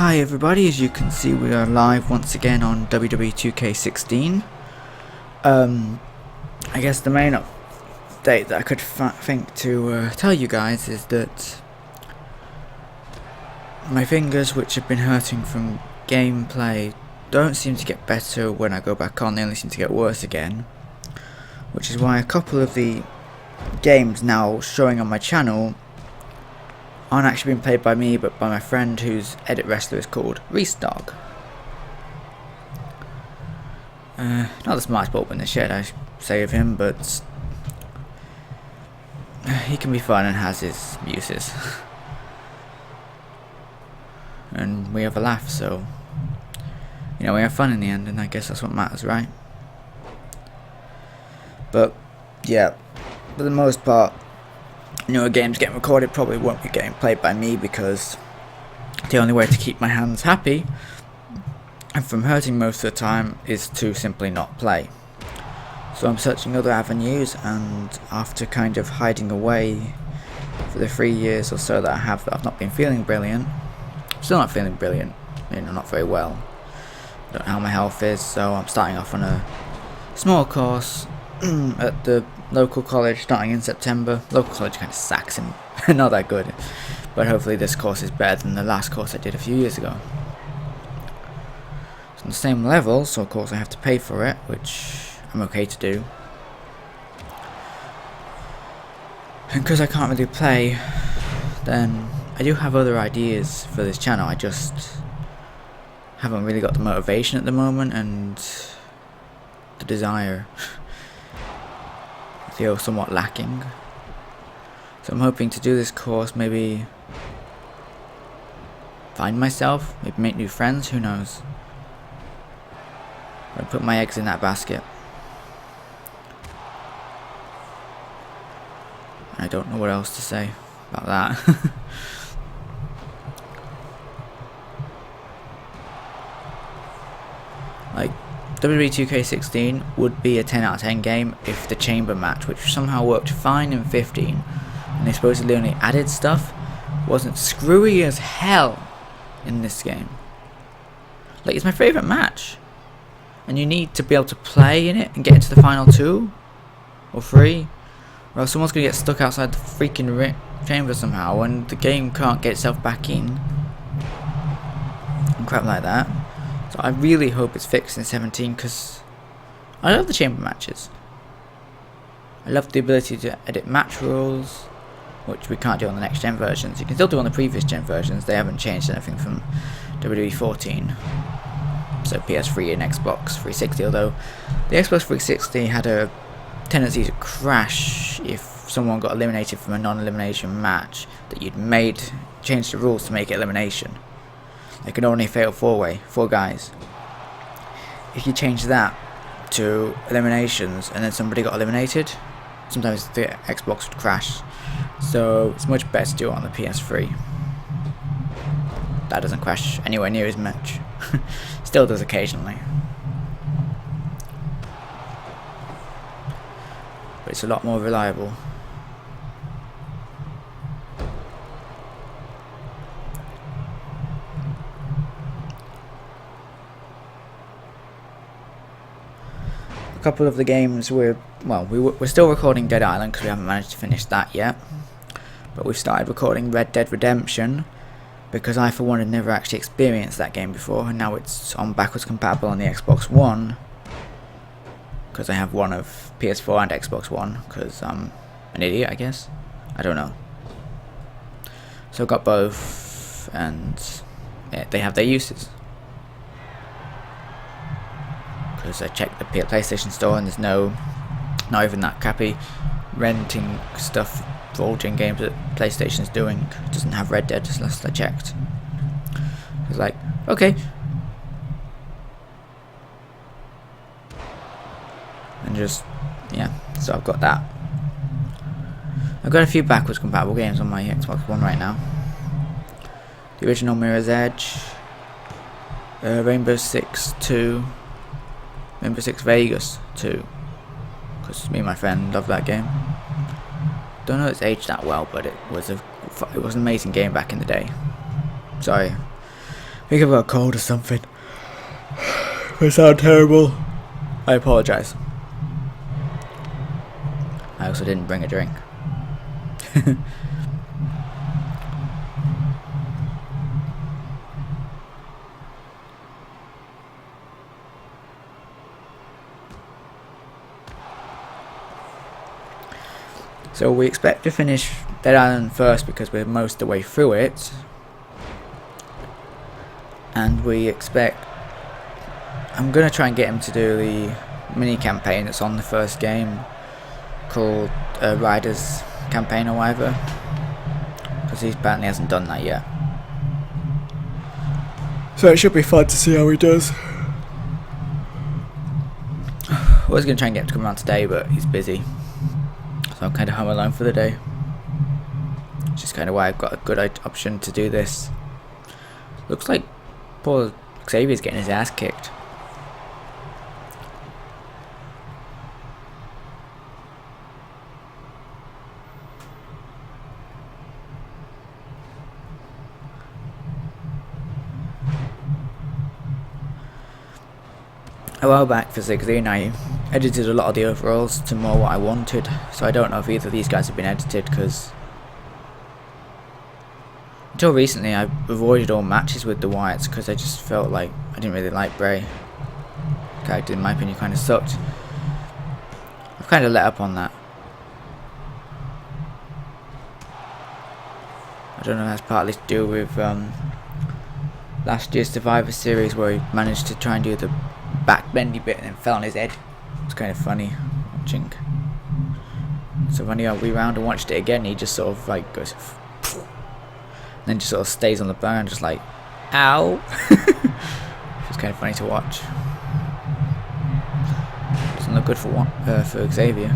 Hi everybody, as you can see we are live once again on WWE2K16. I guess the main update that I could think to tell you guys is that my fingers, which have been hurting from gameplay, don't seem to get better when I go back on, they only seem to get worse again. Which is why a couple of the games now showing on my channel aren't actually being played by me, but by my friend whose edit wrestler is called Reestog. Not the smartest bulb in the shed, I say of him, but he can be fun and has his uses. And we have a laugh, so you know, we have fun in the end, and I guess that's what matters, right? But yeah, for the most part, newer games getting recorded probably won't be getting played by me, because the only way to keep my hands happy and from hurting most of the time is to simply not play. So I'm searching other avenues, and after kind of hiding away for the 3 years or so that I've not been feeling brilliant, still not feeling brilliant, you know, not very well, I don't know how my health is, so I'm starting off on a small course at the local college starting in September. Local college kind of sucks and not that good, but hopefully this course is better than the last course I did a few years ago. It's on the same level, so of course I have to pay for it, which I'm okay to do. And because I can't really play, then I do have other ideas for this channel, I just haven't really got the motivation at the moment and the desire. Feel somewhat lacking, so I'm hoping to do this course, maybe find myself, maybe make new friends, who knows. I'll put my eggs in that basket. I don't know what else to say about that. Like, WWE 2K16 would be a 10 out of 10 game if the chamber match, which somehow worked fine in 15, and they supposedly only added stuff, wasn't screwy as hell in this game. Like, it's my favourite match, and you need to be able to play in it and get into the final 2 or 3, or else someone's going to get stuck outside the freaking chamber somehow and the game can't get itself back in and crap like that. So I really hope it's fixed in 17, because I love the chamber matches. I love the ability to edit match rules, which we can't do on the next gen versions. You can still do on the previous gen versions, they haven't changed anything from WWE 14. So PS3 and Xbox 360, although the Xbox 360 had a tendency to crash if someone got eliminated from a non-elimination match that you'd changed the rules to make it elimination. They could only fail 4 guys. If you change that to eliminations and then somebody got eliminated, sometimes the Xbox would crash. So it's much better to do it on the PS3. That doesn't crash anywhere near as much. Still does occasionally. But it's a lot more reliable. A couple of the games we're still recording Dead Island because we haven't managed to finish that yet, but we've started recording Red Dead Redemption because I for one had never actually experienced that game before, and now it's on backwards compatible on the Xbox One because I have one of PS4 and Xbox One because I'm an idiot, I guess. I don't know. So I've got both, and yeah, they have their uses. Because I checked the PlayStation Store and there's not even that crappy renting stuff for all gen games that PlayStation's doing. It doesn't have Red Dead, last I checked. I was like, okay. And just, yeah, so I've got that. I've got a few backwards compatible games on my Xbox One right now. The original Mirror's Edge, Rainbow Six 2, Rainbow Six Vegas 2, because me and my friend love that game. Don't know if it's aged that well, but it was an amazing game back in the day. Sorry think I've got a cold or something. If I sound terrible, I apologise. I also didn't bring a drink. So we expect to finish Dead Island first because we're most of the way through it. And we expect... I'm going to try and get him to do the mini campaign that's on the first game, called Riders Campaign or whatever, because he apparently hasn't done that yet. So it should be fun to see how he does. I was going to try and get him to come around today, but he's busy. So I'm kind of home alone for the day. Which is kind of why I've got a good option to do this. Looks like poor Xavier's getting his ass kicked. A while back for Zigzine, I edited a lot of the overalls to more what I wanted, so I don't know if either of these guys have been edited, because until recently I avoided all matches with the Wyatts because I just felt like I didn't really like Bray. The character, in my opinion, kind of sucked. I've kind of let up on that. I don't know if that's partly to do with last year's Survivor Series, where he managed to try and do the back bendy bit and then fell on his head. It's kind of funny watching. So when he rewound and watched it again, he just sort of like goes and then just sort of stays on the bone, just like ow. It's kind of funny to watch. Doesn't look good for Xavier.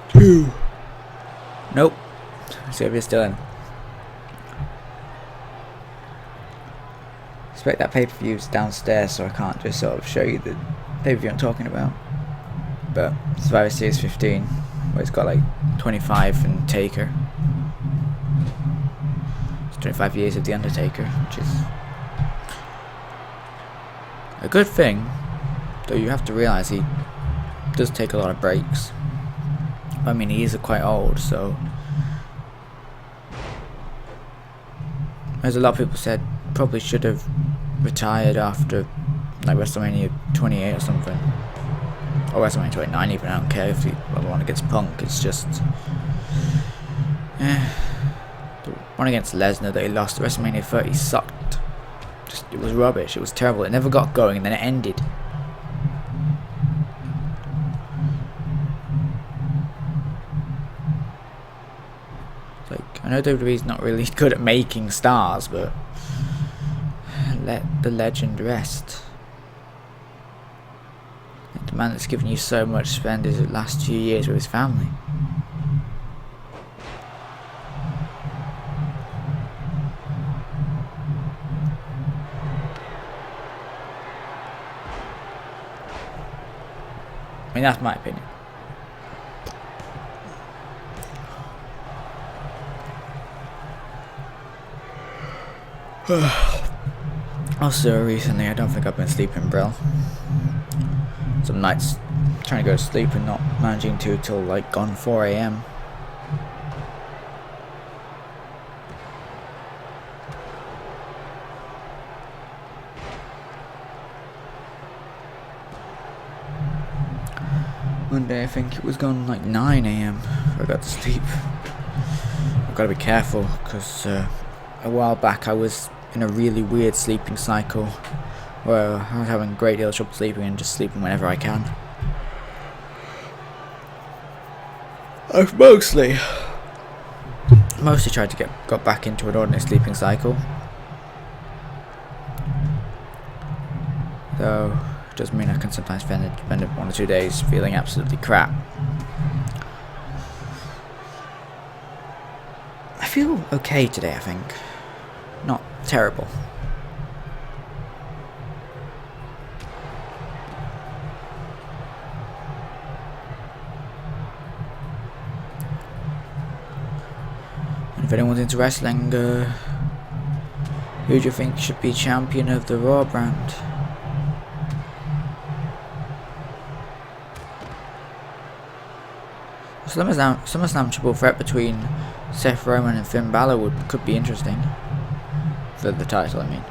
2. Nope. Xavier's still in. I expect that pay-per-view's downstairs, so I can't just sort of show you the pay-per-view I'm talking about. But Survivor Series 15, where it's got like 25 and Taker. It's 25 years of The Undertaker, which is a good thing, though you have to realise he does take a lot of breaks. I mean, he is quite old, so as a lot of people said, probably should have retired after like WrestleMania 28 or something, or WrestleMania 29 even. I don't care if the one against Punk. It's just the one against Lesnar that he lost at WrestleMania 30 sucked. It was rubbish. It was terrible. It never got going and then it ended. Like, I know WWE's not really good at making stars, but let the legend rest. Like, the man that's given you so much to spend his last few years with his family. I mean, that's my opinion. Also, recently, I don't think I've been sleeping well. Some nights trying to go to sleep and not managing to till like gone 4 AM. One day I think it was gone like 9 AM I got to sleep. I've got to be careful because a while back I was in a really weird sleeping cycle where I was having a great deal of trouble sleeping and just sleeping whenever I can. I've mostly tried to got back into an ordinary sleeping cycle, though it does mean I can sometimes spend 1 or 2 days feeling absolutely crap. I feel okay today, I think. Not terrible. And If anyone's into wrestling, who do you think should be champion of the Raw brand? SummerSlam triple threat between Seth Roman and Finn Balor could be interesting. For the title, I mean.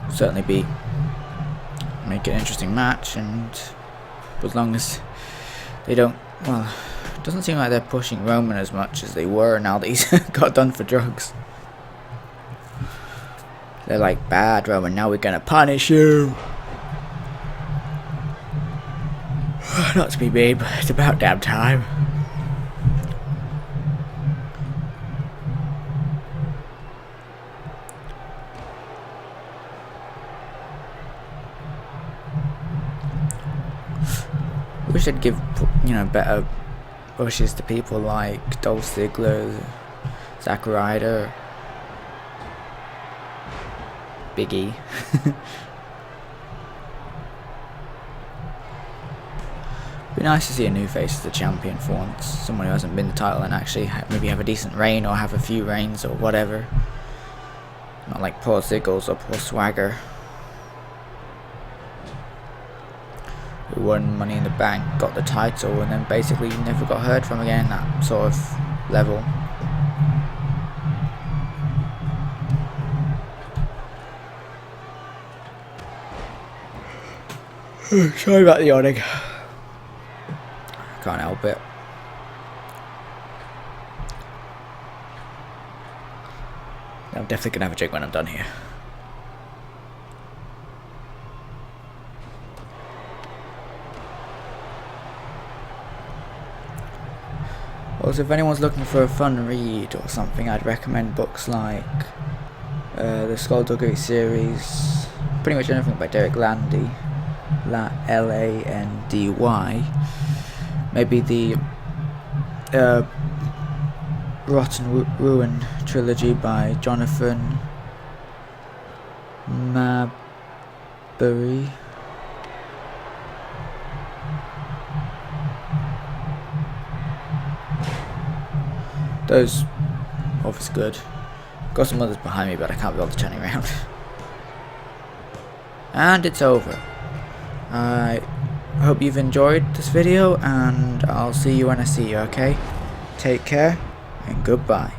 Certainly make it an interesting match, and as long as they don't, well, it doesn't seem like they're pushing Roman as much as they were now that he's got done for drugs. They're like, bad Roman, now we're gonna punish you. Not to be me, but it's about damn time. I wish they'd give, better pushes to people like Dolph Ziggler, Zack Ryder, Big E. Be nice to see a new face as the champion for once. Someone who hasn't been the title and actually maybe have a decent reign or have a few reigns or whatever. Not like poor Ziggles or poor Swagger, who won Money in the Bank, got the title, and then basically never got heard from again, that sort of level. Sorry about the yawning. Can't help it. I'm definitely gonna have a drink when I'm done here. Also, if anyone's looking for a fun read or something, I'd recommend books like the Skullduggery series, pretty much anything by Derek Landy, Landy. Maybe the Rotten Ruin trilogy by Jonathan Maberry. Those obviously good. Got some others behind me, but I can't be able to turn it around. And it's over. I hope you've enjoyed this video, and I'll see you when I see you, okay? Take care, and goodbye.